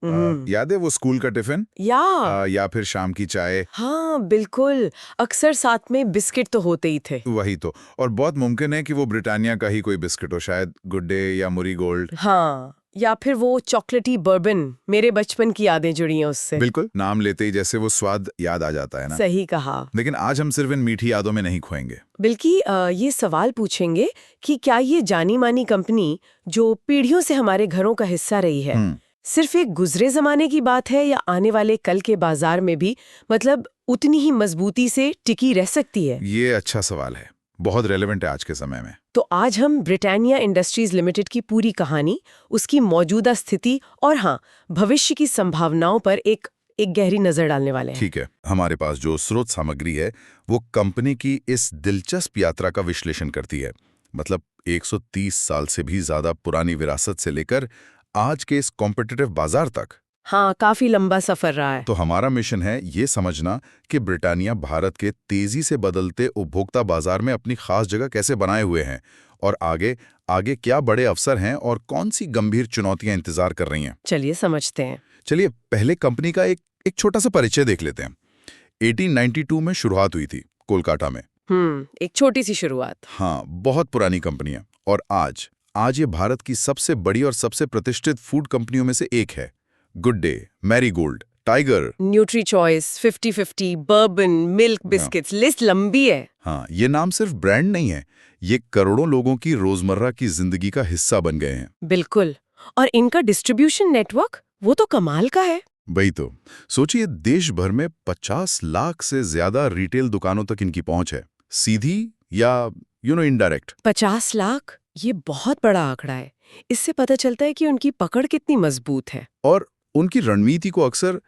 याद है वो स्कूल का टिफिन या फिर शाम की चाय। हाँ बिल्कुल, अक्सर साथ में बिस्किट तो होते ही थे। वही तो। और बहुत मुमकिन है कि वो ब्रिटानिया का ही कोई बिस्किट हो, शायद गुड डे या मुरी गोल्ड। हाँ, या फिर वो चॉकलेटी बर्बन, मेरे बचपन की यादें जुड़ी हैं उससे। बिल्कुल, नाम लेते ही जैसे वो स्वाद याद आ जाता है ना। सही कहा। लेकिन आज हम सिर्फ इन मीठी यादों में नहीं खोएंगे। बल्कि ये सवाल पूछेंगे कि क्या ये जानी मानी कंपनी जो पीढ़ियों से हमारे घरों का हिस्सा रही है, सिर्फ एक गुजरे जमाने की बात है या आने वाले कल के बाजार में भी मतलब उतनी ही मजबूती से टिकी रह सकती है? ये अच्छा सवाल है, बहुत रेलेवेंट है आज के समय में। तो आज हम ब्रिटानिया इंडस्ट्रीज लिमिटेड की पूरी कहानी, उसकी मौजूदा स्थिति और हाँ, भविष्य की संभावनाओं पर एक गहरी नजर डालने वाले हैं। ठीक है, हमारे पास जो स्रोत सामग्री है वो कंपनी की इस दिलचस्प यात्रा का विश्लेषण करती है। मतलब 130 साल से भी ज्यादा पुरानी विरासत से लेकर आज के इस कॉम्पिटिटिव बाजार तक। हाँ, काफी लंबा सफर रहा है। तो हमारा मिशन है ये समझना कि ब्रिटानिया भारत के तेजी से बदलते उपभोक्ता बाजार में अपनी खास जगह कैसे बनाए हुए हैं और आगे क्या बड़े अवसर हैं और कौन सी गंभीर चुनौतियां इंतजार कर रही हैं। चलिए समझते हैं। चलिए पहले कंपनी का एक छोटा सा परिचय देख लेते हैं। 1892 में शुरुआत हुई थी कोलकाता में। एक छोटी सी शुरुआत। हाँ, बहुत पुरानी कंपनी है और आज ये भारत की सबसे बड़ी और सबसे प्रतिष्ठित फूड कंपनियों में से एक है। Good day, marigold, tiger, nutri choice, 50-50, bourbon, milk biscuits, list लंबी है। हाँ, ये नाम सिर्फ ब्रांड नहीं है, ये करोड़ों लोगों की रोजमर्रा की जिंदगी का हिस्सा बन गए हैं। बिल्कुल, और इनका डिस्ट्रीब्यूशन नेटवर्क वो तो कमाल का है। वही तो। सोचिए, देश भर में 50 लाख से ज्यादा रिटेल दुकानों तक इनकी पहुंच है, सीधी या इनडायरेक्ट। 50 लाख, ये बहुत बड़ा आंकड़ा है। इससे पता चलता है कि उनकी पकड़ कितनी मजबूत है। और उनकी रणनीति को अक्सर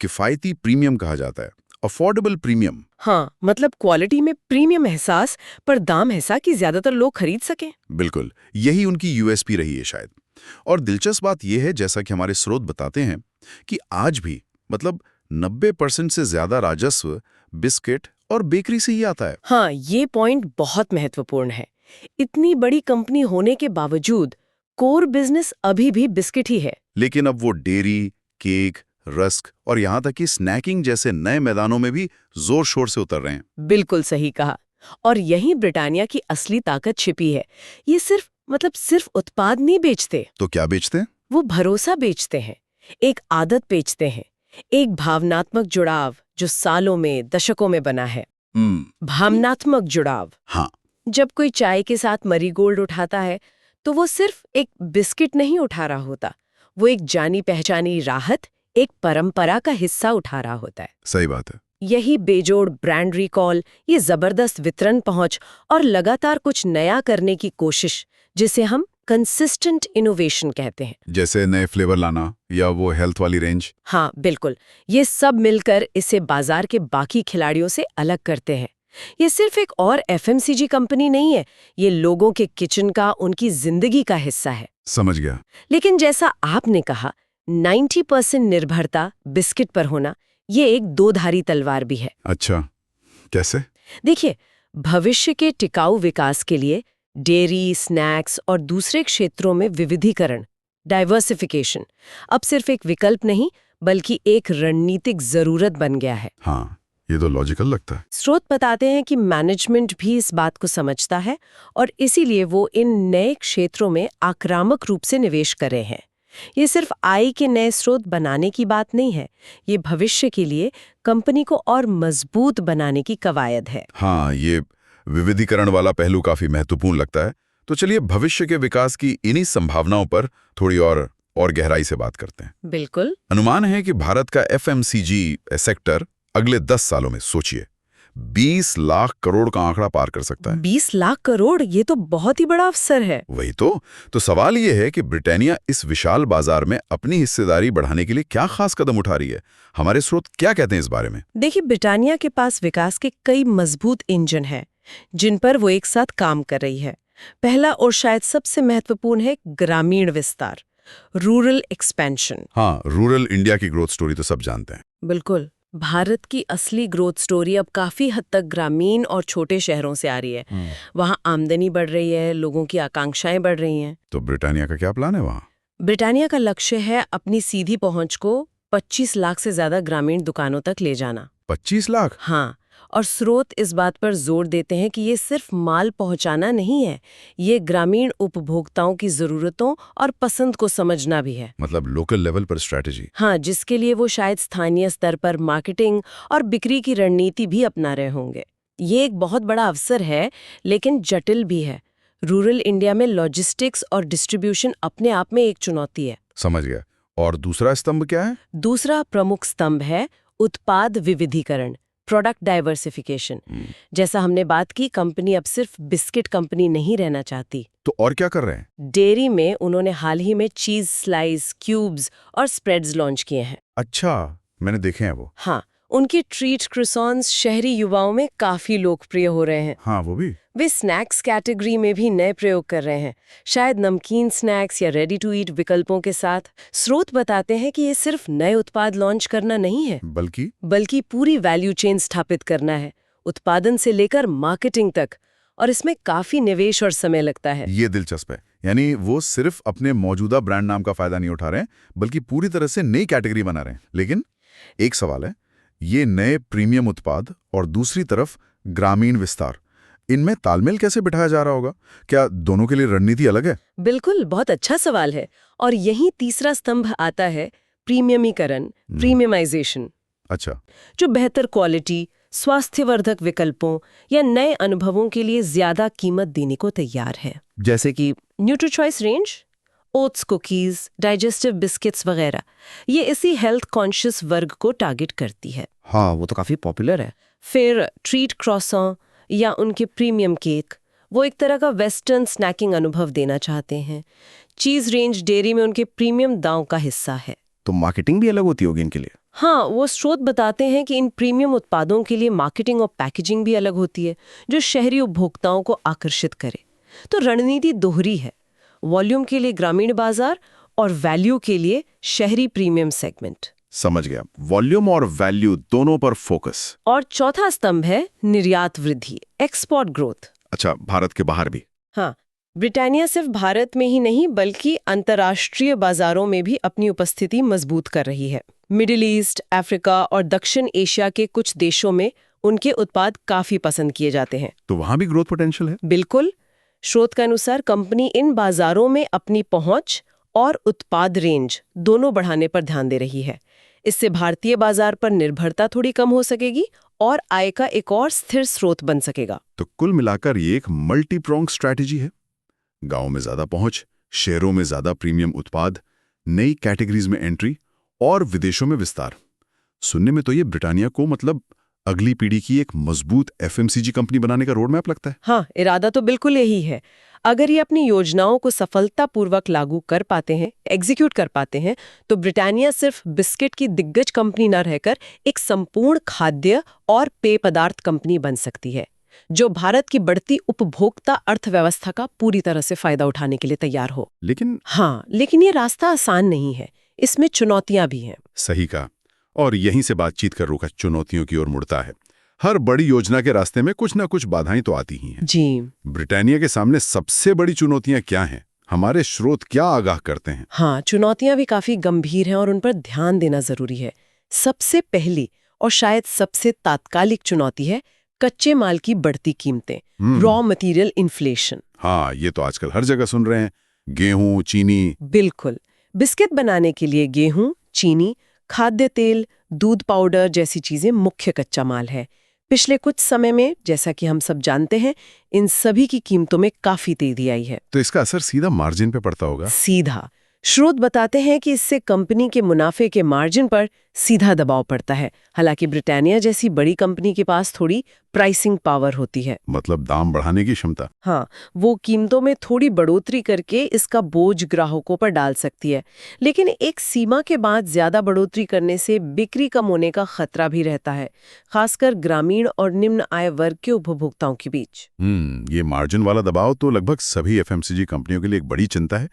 किफायती प्रीमियम कहा जाता है, अफोर्डेबल प्रीमियम। हाँ, मतलब क्वालिटी में प्रीमियम एहसास पर दाम ऐसा कि ज्यादातर लोग खरीद सकें। बिल्कुल, यही उनकी यूएसपी रही है शायद। और दिलचस्प बात यह है, जैसा कि हमारे स्रोत बताते हैं, कि आज भी मतलब 90% से ज्यादा राजस्व बिस्किट और बेकरी से ही आता है। हाँ, ये पॉइंट बहुत महत्वपूर्ण है। इतनी बड़ी कंपनी होने के बावजूद कोर बिजनेस अभी भी बिस्किट ही है। लेकिन अब वो डेयरी, केक, रस्क और यहाँ तक कि स्नैकिंग जैसे नए मैदानों में भी जोर शोर से उतर रहे हैं। बिल्कुल सही कहा। और यही ब्रिटानिया की असली ताकत छिपी है। ये सिर्फ उत्पाद नहीं बेचते। तो क्या बेचते हैं? वो भरोसा बेचते हैं, एक आदत बेचते हैं, एक भावनात्मक जुड़ाव जो सालों में, दशकों में बना है। भावनात्मक जुड़ाव। हाँ। जब कोई चाय के साथ मैरीगोल्ड उठाता है तो वो सिर्फ एक बिस्किट नहीं उठा रहा होता, वो एक जानी पहचानी राहत, एक परंपरा का हिस्सा उठा रहा होता है। सही बात है। यही बेजोड़ ब्रांड रिकॉल, ये जबरदस्त वितरण पहुंच और लगातार कुछ नया करने की कोशिश, जिसे हम कंसिस्टेंट इनोवेशन कहते हैं। जैसे नए फ्लेवर लाना या वो हेल्थ वाली रेंज। हाँ बिल्कुल, ये सब मिलकर इसे बाजार के बाकी खिलाड़ियों से अलग करते हैं। ये सिर्फ एक और एफएमसीजी कंपनी नहीं है, ये लोगों के किचन का, उनकी जिंदगी का हिस्सा है। समझ गया। लेकिन जैसा आपने कहा, 90% निर्भरता बिस्किट पर होना, ये एक दो-धारी तलवार भी है। अच्छा, कैसे? देखिए, भविष्य के टिकाऊ विकास के लिए डेयरी, स्नैक्स और दूसरे क्षेत्रों में विविधीकरण, डाइवर्सिफिकेशन, अब सिर्फ एक विकल्प नहीं बल्कि एक रणनीतिक जरूरत बन गया है। हाँ, ये तो लॉजिकल लगता है। स्रोत बताते हैं कि मैनेजमेंट भी इस बात को समझता है और इसीलिए वो इन नए क्षेत्रों में आक्रामक रूप से निवेश कर रहे हैं। ये सिर्फ आय के नए स्रोत बनाने की बात नहीं है, ये भविष्य के लिए कंपनी को और मजबूत बनाने की कवायद है। हाँ, ये विविधीकरण वाला पहलू काफी महत्वपूर्ण लगता है। तो चलिए भविष्य के विकास की इन्हीं संभावनाओं पर थोड़ी और गहराई से बात करते हैं। बिल्कुल। अनुमान है कि भारत का एफएमसीजी सेक्टर अगले 10 सालों में, सोचिए, 20 लाख करोड़ का आंकड़ा पार कर सकता है। 20 लाख करोड़, ये तो बहुत ही बड़ा अवसर है। वही तो सवाल ये है कि ब्रिटानिया इस विशाल बाजार में अपनी हिस्सेदारी बढ़ाने के लिए क्या खास कदम उठा रही है। हमारे स्रोत क्या कहते हैं इस बारे में? देखिए, ब्रिटानिया के पास विकास के कई मजबूत इंजन हैं जिन पर वो एक साथ काम कर रही है। पहला और शायद सबसे महत्वपूर्ण है ग्रामीण विस्तार, रूरल एक्सपेंशन। हाँ, रूरल इंडिया की ग्रोथ स्टोरी तो सब जानते हैं। बिल्कुल, भारत की असली ग्रोथ स्टोरी अब काफी हद तक ग्रामीण और छोटे शहरों से आ रही है। वहाँ आमदनी बढ़ रही है, लोगों की आकांक्षाएं बढ़ रही हैं। तो ब्रिटानिया का क्या प्लान है वहाँ? ब्रिटानिया का लक्ष्य है अपनी सीधी पहुंच को 25 लाख से ज्यादा ग्रामीण दुकानों तक ले जाना। 25 लाख? हाँ, और स्रोत इस बात पर जोर देते हैं कि ये सिर्फ माल पहुंचाना नहीं है, ये ग्रामीण उपभोक्ताओं की जरूरतों और पसंद को समझना भी है। मतलब लोकल लेवल पर स्ट्रैटेजी। हाँ, जिसके लिए वो शायद स्थानीय स्तर पर मार्केटिंग और बिक्री की रणनीति भी अपना रहे होंगे। ये एक बहुत बड़ा अवसर है, लेकिन जटिल भी है। रूरल इंडिया में लॉजिस्टिक्स और डिस्ट्रीब्यूशन अपने आप में एक चुनौती है। समझ गया। और दूसरा स्तंभ क्या है? दूसरा प्रमुख स्तंभ है उत्पाद विविधीकरण, प्रोडक्ट डाइवर्सिफिकेशन। जैसा हमने बात की, कंपनी अब सिर्फ बिस्किट कंपनी नहीं रहना चाहती। तो और क्या कर रहे हैं? डेयरी में उन्होंने हाल ही में चीज स्लाइस, क्यूब्स और स्प्रेड्स लॉन्च किए हैं। अच्छा, मैंने देखे हैं वो। हाँ, उनकी ट्रीट क्रोसॉन्स शहरी युवाओं में काफी लोकप्रिय हो रहे हैं। हाँ, वो भी। वे स्नैक्स कैटेगरी में भी नए प्रयोग कर रहे हैं, शायद नमकीन स्नैक्स या रेडी टू ईट विकल्पों के साथ। स्रोत बताते हैं कि ये सिर्फ नए उत्पाद लॉन्च करना नहीं है, बल्कि पूरी वैल्यू चेन स्थापित करना है, उत्पादन से लेकर मार्केटिंग तक। और इसमें काफी निवेश और समय लगता है। ये दिलचस्प है। यानी वो सिर्फ अपने मौजूदा ब्रांड नाम का फायदा नहीं उठा रहे हैं, बल्कि पूरी तरह से नई कैटेगरी बना रहे हैं। लेकिन एक सवाल है, ये नए प्रीमियम उत्पाद और दूसरी तरफ ग्रामीण विस्तार, इनमें तालमेल कैसे बिठाया जा रहा होगा? क्या दोनों के लिए रणनीति अलग है? बिल्कुल, बहुत अच्छा सवाल है। और यही तीसरा स्तंभ आता है, प्रीमियमीकरण, प्रीमियमाइजेशन। अच्छा। जो बेहतर क्वालिटी, स्वास्थ्यवर्धक विकल्पों या नए अनुभवों के लिए ज्यादा कीमत देने को तैयार है। जैसे कि NutriChoice range, oats cookies, digestive biscuits वगैरह, ये इसी हेल्थ कॉन्शियस वर्ग को टारगेट करती है। हाँ, वो तो काफी पॉपुलर है। फिर ट्रीट क्रॉसॉन या उनके प्रीमियम केक, वो एक तरह का वेस्टर्न स्नैकिंग अनुभव देना चाहते हैं। चीज रेंज डेयरी में उनके प्रीमियम दांव का हिस्सा है। तो मार्केटिंग भी अलग होती होगी इनके लिए? हाँ, वो स्रोत बताते हैं कि इन प्रीमियम उत्पादों के लिए मार्केटिंग और पैकेजिंग भी अलग होती है, जो शहरी उपभोक्ताओं को आकर्षित करे। तो रणनीति दोहरी है, वॉल्यूम के लिए ग्रामीण बाजार और वैल्यू के लिए शहरी प्रीमियम सेगमेंट। समझ गया, वॉल्यूम और वैल्यू दोनों पर फोकस। और चौथा स्तंभ है निर्यात वृद्धि, एक्सपोर्ट ग्रोथ। अच्छा, भारत के बाहर भी? हाँ, ब्रिटानिया सिर्फ भारत में ही नहीं बल्कि अंतर्राष्ट्रीय बाजारों में भी अपनी उपस्थिति मजबूत कर रही है। मिडिल ईस्ट, अफ्रीका और दक्षिण एशिया के कुछ देशों में उनके उत्पाद काफी पसंद किए जाते हैं। तो वहां भी ग्रोथ पोटेंशियल है? बिल्कुल। स्रोत के अनुसार कंपनी इन बाजारों में अपनी पहुंच और उत्पाद रेंज दोनों बढ़ाने पर ध्यान दे रही है। इससे भारतीय बाजार पर निर्भरता थोड़ी कम हो सकेगी और आय का एक और स्थिर स्रोत बन सकेगा। तो कुल मिलाकर ये एक मल्टी प्रोंग स्ट्रैटेजी है। गांव में ज्यादा पहुंच, शहरों में ज्यादा प्रीमियम उत्पाद, नई कैटेगरीज में एंट्री और विदेशों में विस्तार। सुनने में तो ये ब्रिटानिया को मतलब अगली पीढ़ी की एक मजबूत एफएमसीजी कंपनी बनाने का रोड मैप लगता है। हाँ, इरादा तो बिल्कुल यही है। अगर ये अपनी योजनाओं को सफलतापूर्वक लागू कर पाते हैं, एग्जीक्यूट कर पाते हैं, तो ब्रिटानिया सिर्फ बिस्किट की दिग्गज कंपनी न रहकर एक संपूर्ण खाद्य और पेय पदार्थ कंपनी बन सकती है, जो भारत की बढ़ती उपभोक्ता अर्थव्यवस्था का पूरी तरह से फायदा उठाने के लिए तैयार हो। लेकिन ये रास्ता आसान नहीं है, इसमें चुनौतियां भी हैं। सही कहा। और यहीं से बातचीत का रुख चुनौतियों की ओर मुड़ता है। हर बड़ी योजना के रास्ते में कुछ ना कुछ बाधाएं तो आती ही हैं। जी। ब्रिटानिया के सामने सबसे बड़ी चुनौतियां क्या हैं? हमारे स्रोत क्या आगाह करते हैं? हाँ, चुनौतियां भी काफी गंभीर हैं और उन पर ध्यान देना जरूरी है। सबसे पहली और शायद सबसे तात्कालिक चुनौती है कच्चे माल की बढ़ती कीमतें, रॉ मटेरियल इन्फ्लेशन। हाँ, ये तो आजकल हर जगह सुन रहे हैं। गेहूं, चीनी। बिल्कुल। बिस्किट बनाने के लिए गेहूं, चीनी, खाद्य तेल, दूध पाउडर जैसी चीजें मुख्य कच्चा माल है। पिछले कुछ समय में, जैसा कि हम सब जानते हैं, इन सभी की कीमतों में काफी तेजी आई है। तो इसका असर सीधा मार्जिन पे पड़ता होगा? सीधा। स्रोत बताते हैं कि इससे कंपनी के मुनाफे के मार्जिन पर सीधा दबाव पड़ता है। हालांकि ब्रिटानिया जैसी बड़ी कंपनी के पास थोड़ी प्राइसिंग पावर होती है, मतलब दाम बढ़ाने की क्षमता। हाँ, वो कीमतों में थोड़ी बढ़ोतरी करके इसका बोझ ग्राहकों पर डाल सकती है। लेकिन एक सीमा के बाद ज्यादा बढ़ोतरी करने से बिक्री कम होने का खतरा भी रहता है, खासकर ग्रामीण और निम्न आय वर्ग के उपभोक्ताओं के बीच। ये मार्जिन वाला दबाव तो लगभग सभी एफएमसीजी कंपनियों के लिए एक बड़ी चिंता है।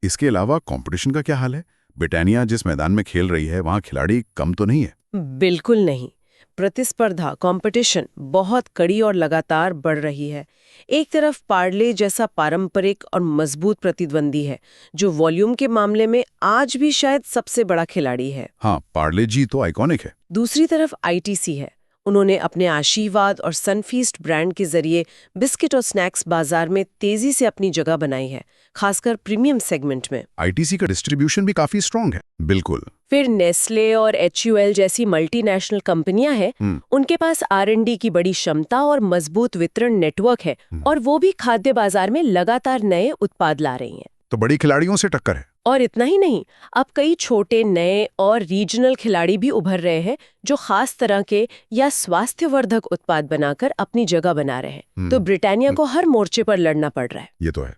इसके अलावा कंपटीशन का क्या हाल है? ब्रिटानिया जिस मैदान में खेल रही है, वहां खिलाड़ी कम तो नहीं है? बिल्कुल नहीं। प्रतिस्पर्धा कंपटीशन बहुत कड़ी और लगातार बढ़ रही है। एक तरफ पार्ले जैसा पारंपरिक और मजबूत प्रतिद्वंदी है, जो वॉल्यूम के मामले में आज भी शायद सबसे बड़ा खिलाड़ी है। हाँ, पार्ले जी तो आइकॉनिक है। दूसरी तरफ आईटीसी है। उन्होंने अपने आशीर्वाद और सनफीस्ट ब्रांड के जरिए बिस्किट और स्नैक्स बाजार में तेजी से अपनी जगह बनाई है, खासकर प्रीमियम सेगमेंट में। आईटीसी का डिस्ट्रीब्यूशन भी काफी स्ट्रांग है। बिल्कुल। फिर नेस्ले और एचयूएल जैसी मल्टीनेशनल कंपनियां हैं, उनके पास आर&डी की बड़ी क्षमता और मजबूत वितरण नेटवर्क है, और वो भी खाद्य बाजार में लगातार नए उत्पाद ला रही हैं। तो बड़ी खिलाड़ियों से टक्कर है। और इतना ही नहीं, अब कई छोटे नए और रीजनल खिलाड़ी भी उभर रहे हैं, जो खास तरह के या स्वास्थ्यवर्धक उत्पाद बनाकर अपनी जगह बना रहे हैं। तो ब्रिटानिया को हर मोर्चे पर लड़ना पड़ रहा है। ये तो है।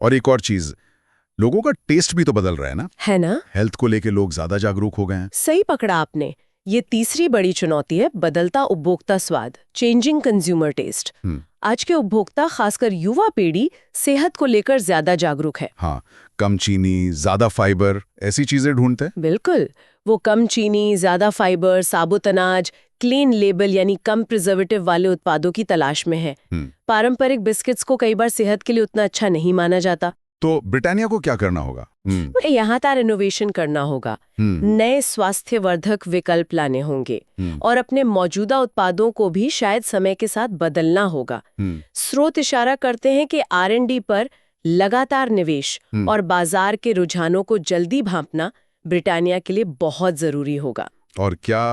और एक और चीज, लोगों का टेस्ट भी तो बदल रहा है ना? है ना? हेल्थ को लेके लोग ज्यादा जागरूक हो गए हैं। सही पकड़ा आपने। ये तीसरी बड़ी चुनौती है बदलता उपभोक्ता स्वाद, चेंजिंग कंज्यूमर टेस्ट। आज के उपभोक्ता, खासकर युवा पीढ़ी, सेहत को लेकर ज्यादा जागरूक है। हाँ, कम चीनी, ज्यादा फाइबर, ऐसी चीजें ढूंढते हैं। बिल्कुल, वो कम चीनी, ज्यादा फाइबर, साबुत अनाज, क्लीन लेबल यानी कम प्रिजर्वेटिव वाले उत्पादों की तलाश में है। पारंपरिक बिस्किट्स को कई बार सेहत के लिए उतना अच्छा नहीं माना जाता। तो ब्रिटानिया को क्या करना होगा? यहाँ तार इनोवेशन करना होगा, नए स्वास्थ्यवर्धक विकल्प लाने होंगे, और अपने मौजूदा उत्पादों को भी शायद समय के साथ बदलना होगा। स्रोत इशारा करते हैं कि आर&डी पर लगातार निवेश और बाजार के रुझानों को जल्दी भांपना ब्रिटानिया के लिए बहुत जरूरी होगा। और क्या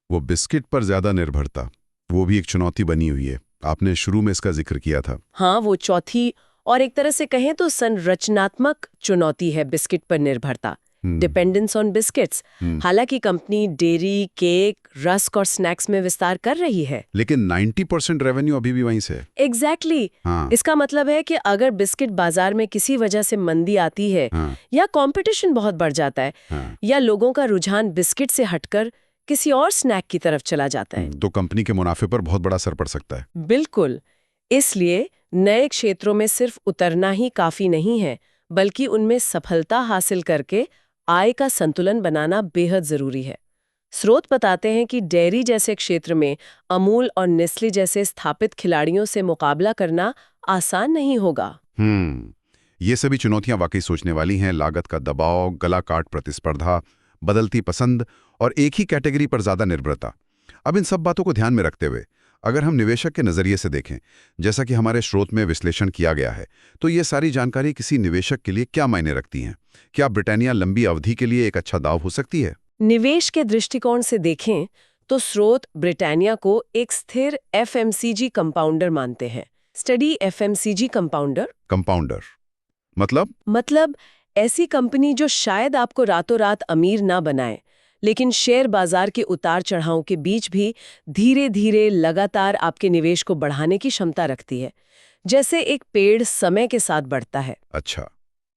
वो बिस्किट पर ज्यादा निर्भरता, वो भी एक चुनौती बनी हुई है? आपने शुरू में इसका जिक्र किया था। हाँ, वो चौथी और एक तरह से कहें तो संरचनात्मक चुनौती है बिस्किट पर निर्भरता, डिपेंडेंस ऑन बिस्किट्स। हालांकि कंपनी डेयरी, केक, रस्क और स्नैक्स में विस्तार कर रही है, लेकिन 90% रेवेन्यू अभी भी वहीं से है। एग्जैक्टली। हाँ। इसका मतलब है कि अगर बिस्किट बाजार में किसी वजह से मंदी आती है, या कंपटीशन बहुत बढ़ जाता है, या लोगों का रुझान बिस्किट से हटकर किसी और स्नैक की तरफ चला जाता है, तो कंपनी के मुनाफे पर बहुत बड़ा असर पड़ सकता है। बिल्कुल। इसलिए नए क्षेत्रों में सिर्फ उतरना ही काफी नहीं है, बल्कि उनमें सफलता हासिल करके आय का संतुलन बनाना बेहद जरूरी है। स्रोत बताते हैं कि डेयरी जैसे क्षेत्र में अमूल और नेस्ले जैसे स्थापित खिलाड़ियों से मुकाबला करना आसान नहीं होगा। ये सभी चुनौतियां वाकई सोचने वाली हैं। लागत का दबाव, गला काट प्रतिस्पर्धा, बदलती पसंद और एक ही कैटेगरी पर ज्यादा निर्भरता। अब इन सब बातों को ध्यान में रखते हुए अगर हम निवेशक के नजरिए से देखें, जैसा कि हमारे स्रोत में विश्लेषण किया गया है, तो ये सारी जानकारी किसी निवेशक के लिए क्या मायने रखती हैं? क्या ब्रिटानिया लंबी अवधि के लिए एक अच्छा दाव हो सकती है? निवेश के दृष्टिकोण से देखें तो स्रोत ब्रिटानिया को एक स्थिर एफएमसीजी कंपाउंडर मानते हैं। स्टडी एफएमसीजी कंपाउंडर मतलब ऐसी कंपनी जो शायद आपको रातों रात अमीर ना बनाए, लेकिन शेयर बाजार के उतार चढ़ाव के बीच भी धीरे धीरे लगातार आपके निवेश को बढ़ाने की क्षमता रखती है, जैसे एक पेड़ समय के साथ बढ़ता है। अच्छा,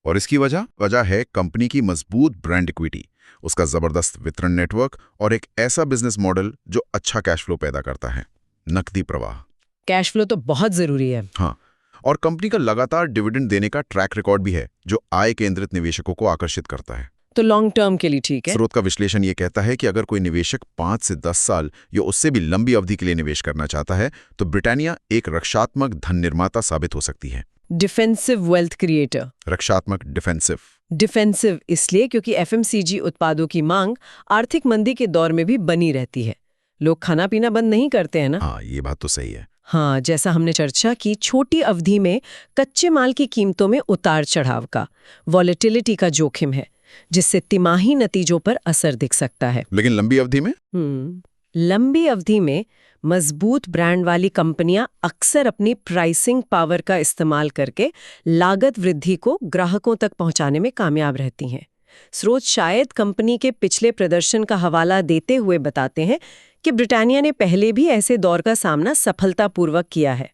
और इसकी वजह है कंपनी की मजबूत ब्रांड इक्विटी, उसका जबरदस्त वितरण नेटवर्क और एक ऐसा बिजनेस मॉडल जो अच्छा कैश फ्लो पैदा करता है, नकदी प्रवाह। कैश फ्लो तो बहुत जरूरी है। हाँ, और कंपनी का लगातार डिविडेंड देने का ट्रैक रिकॉर्ड भी है, जो आय केंद्रित निवेशकों को आकर्षित करता है। तो लॉन्ग टर्म के लिए ठीक है। स्रोत का विश्लेषण ये कहता है कि अगर कोई निवेशक 5 से 10 साल या उससे भी लंबी अवधि के लिए निवेश करना चाहता है, तो ब्रिटानिया एक रक्षात्मक धन निर्माता साबित हो सकती है। Defensive wealth creator. रक्षात्मक, डिफेंसिव इसलिए क्योंकि एफएमसीजी उत्पादों की मांग आर्थिक मंदी के दौर में भी बनी रहती है। लोग खाना पीना बंद नहीं करते हैं ना। हाँ, ये बात तो सही है। हाँ, जैसा हमने चर्चा की, छोटी अवधि में कच्चे माल की कीमतों में उतार चढ़ाव का, वॉलेटिलिटी का जोखिम है, जिससे तिमाही नतीजों पर असर दिख सकता है। लेकिन लंबी अवधि में लंबी अवधि में मजबूत ब्रांड वाली कंपनियां अक्सर अपनी प्राइसिंग पावर का इस्तेमाल करके लागत वृद्धि को ग्राहकों तक पहुंचाने में कामयाब रहती हैं। स्रोत शायद कंपनी के पिछले प्रदर्शन का हवाला देते हुए बताते हैं कि ब्रिटानिया ने पहले भी ऐसे दौर का सामना सफलतापूर्वक किया है।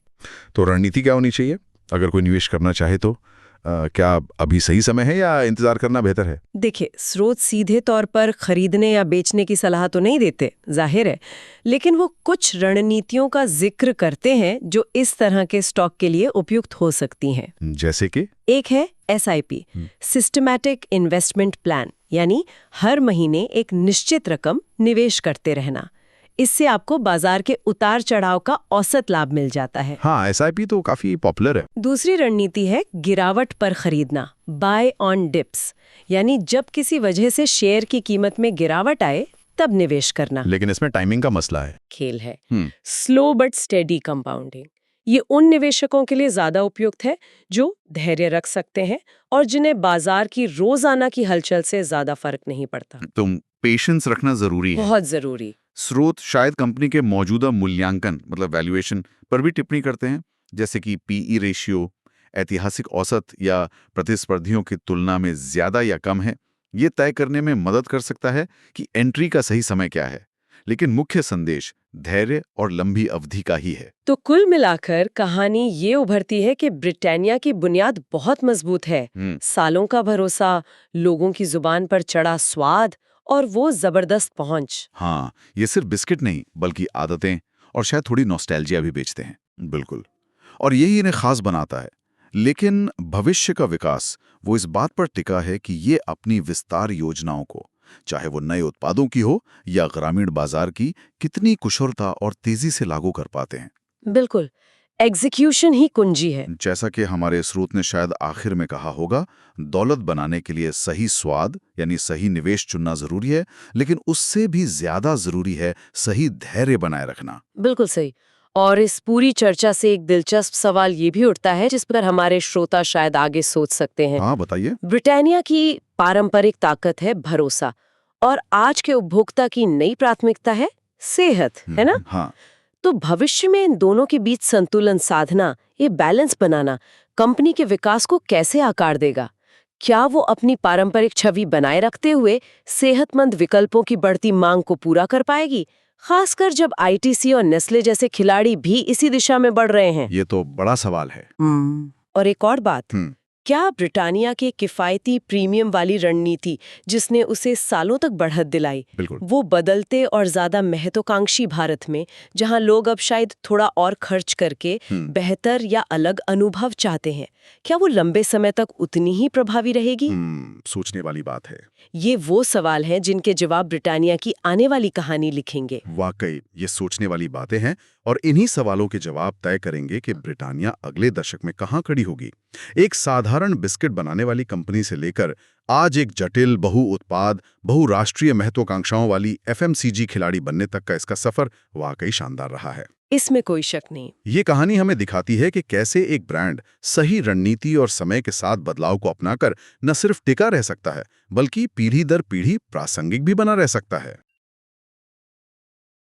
तो रणनीति क्या होनी चाहिए अगर कोई निवेश करना चाहे तो? क्या अभी सही समय है या इंतजार करना बेहतर है? देखिए, स्रोत सीधे तौर पर खरीदने या बेचने की सलाह तो नहीं देते, जाहिर है, लेकिन वो कुछ रणनीतियों का जिक्र करते हैं जो इस तरह के स्टॉक के लिए उपयुक्त हो सकती हैं। जैसे कि एक है SIP, सिस्टमैटिक इन्वेस्टमेंट प्लान, यानी हर महीने एक निश्चित रकम निवेश करते रहना। इससे आपको बाजार के उतार चढ़ाव का औसत लाभ मिल जाता है। हाँ, SIP तो काफी पॉपुलर है। दूसरी रणनीति है गिरावट पर खरीदना, बाय ऑन डिप्स, यानी जब किसी वजह से शेयर की कीमत में गिरावट आए तब निवेश करना। लेकिन इसमें टाइमिंग का मसला है। खेल है स्लो बट स्टेडी कंपाउंडिंग। ये उन निवेशकों के लिए ज्यादा उपयुक्त है जो धैर्य रख सकते हैं और जिन्हें बाजार की रोजाना की हलचल से ज्यादा फर्क नहीं पड़ता। तो पेशेंस रखना जरूरी है। बहुत जरूरी। स्रोत शायद कंपनी के मौजूदा मूल्यांकन मतलब वैल्यूएशन पर भी टिप्पणी करते हैं, जैसे कि PE रेशियो ऐतिहासिक औसत या प्रतिस्पर्धियों की तुलना में ज्यादा या कम है। ये तय करने में मदद कर सकता है कि एंट्री का सही समय क्या है, लेकिन मुख्य संदेश धैर्य और लंबी अवधि का ही है। तो कुल मिलाकर कहानी ये उभरती है कि ब्रिटानिया की बुनियाद बहुत मजबूत है। सालों का भरोसा, लोगों की जुबान पर चढ़ा स्वाद और वो जबरदस्त पहुंच। हाँ, ये सिर्फ बिस्किट नहीं बल्कि आदतें और शायद थोड़ी नॉस्टैल्जिया भी बेचते हैं। बिल्कुल। और यही इन्हें खास बनाता है। लेकिन भविष्य का विकास वो इस बात पर टिका है कि ये अपनी विस्तार योजनाओं को, चाहे वो नए उत्पादों की हो या ग्रामीण बाजार की, कितनी कुशलता और तेजी से लागू कर पाते हैं। बिल्कुल, एग्जीक्यूशन ही कुंजी है। जैसा कि हमारे स्रोत ने शायद आखिर में कहा होगा, दौलत बनाने के लिए सही स्वाद यानी सही निवेश चुनना जरूरी है, लेकिन उससे भी ज्यादा जरूरी है सही धैर्य बनाए रखना। बिल्कुल सही। और इस पूरी चर्चा से एक दिलचस्प सवाल ये भी उठता है जिस पर हमारे श्रोता शायद आगे सोच सकते हैं। हाँ, बताइए। ब्रिटानिया की पारंपरिक ताकत है भरोसा और आज के उपभोक्ता की नई प्राथमिकता है सेहत, है ना? हाँ। तो भविष्य में इन दोनों के बीच संतुलन साधना, ये बैलेंस बनाना कंपनी के विकास को कैसे आकार देगा? क्या वो अपनी पारंपरिक छवि बनाए रखते हुए सेहतमंद विकल्पों की बढ़ती मांग को पूरा कर पाएगी, खासकर जब ITC और नेस्ले जैसे खिलाड़ी भी इसी दिशा में बढ़ रहे हैं? ये तो बड़ा सवाल है। और एक और बात, क्या ब्रिटानिया के किफायती प्रीमियम वाली रणनीति जिसने उसे सालों तक बढ़त दिलाई, बिल्कुल। वो बदलते और ज्यादा महत्वाकांक्षी भारत में, जहां लोग अब शायद थोड़ा और खर्च करके बेहतर या अलग अनुभव चाहते हैं, क्या वो लंबे समय तक उतनी ही प्रभावी रहेगी? सोचने वाली बात है। ये वो सवाल हैं जिनके जवाब ब्रिटानिया की आने वाली कहानी लिखेंगे। वाकई ये सोचने वाली बातें हैं और इन्हीं सवालों के जवाब तय करेंगे कि ब्रिटानिया अगले दशक में कहां खड़ी होगी। एक साधारण बिस्किट बनाने वाली कंपनी से लेकर आज एक जटिल बहुउत्पाद बहुराष्ट्रीय महत्वाकांक्षाओं वाली FMCG खिलाड़ी बनने तक का इसका सफर वाकई शानदार रहा है। इसमें कोई शक नहीं। ये कहानी हमें दिखाती है कि कैसे एक ब्रांड सही रणनीति और समय के साथ बदलाव को अपनाकर न सिर्फ टिका रह सकता है, बल्कि पीढ़ी दर पीढ़ी प्रासंगिक भी बना रह सकता है।